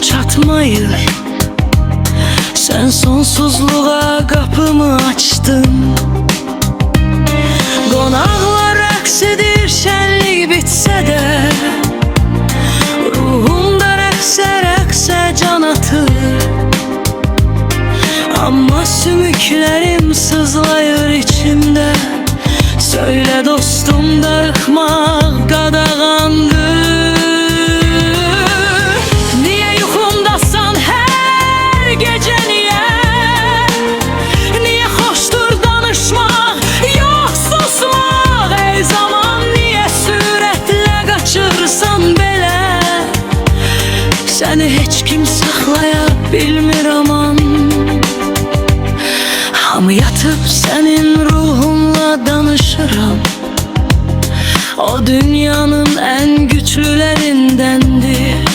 çatmayır. Sen sonsuzluğa kapımı açtın. Qonaqlar rəqs edir, şənlik bitsə də ruhumda rəqsə can atır. Amma sümüklərim sızlayır içimdə. Söyle dostum, darıxmaq qadağandır. Niyə yuxumdasan hər gecə, niyə? Niyə xoşdur danışmaq, yox susmaq? Ey zaman, niyə sürətlə qaçırsan belə? Səni heç kim saxlaya bilmir aman. Hamı yatıb sənin ruhunla danışıram. O dünyanın en güçlülerindendir.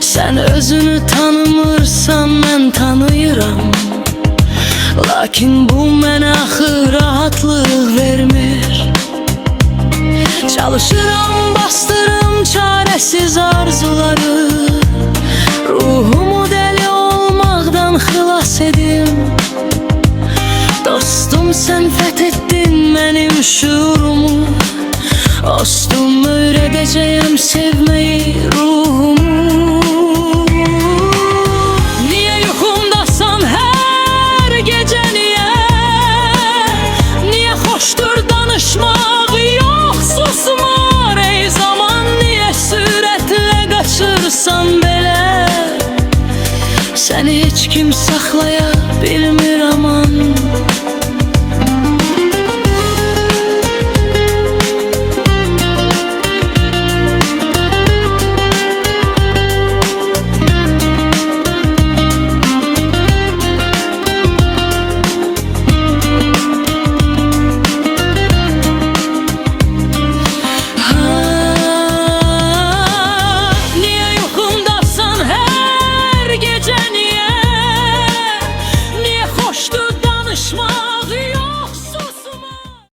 Sen özünü tanımırsan ben tanıyıram. Lakin bu mənə axı rahatlıq vermir. Çalışıram, bastırım çaresiz arzuları. Ruhumu dəli olmaqdan xilas edim. Dostum, sen fethettin benim şuurumu. Dostum, öğreteceğim sevmeyi ruhumu. Niye yuxumdasan her gece, niye? Niye hoştur danışmaq, yox susmaq? Ey zaman, niye sürətle qaçırsan belə? Səni heç kim saxlaya bilmir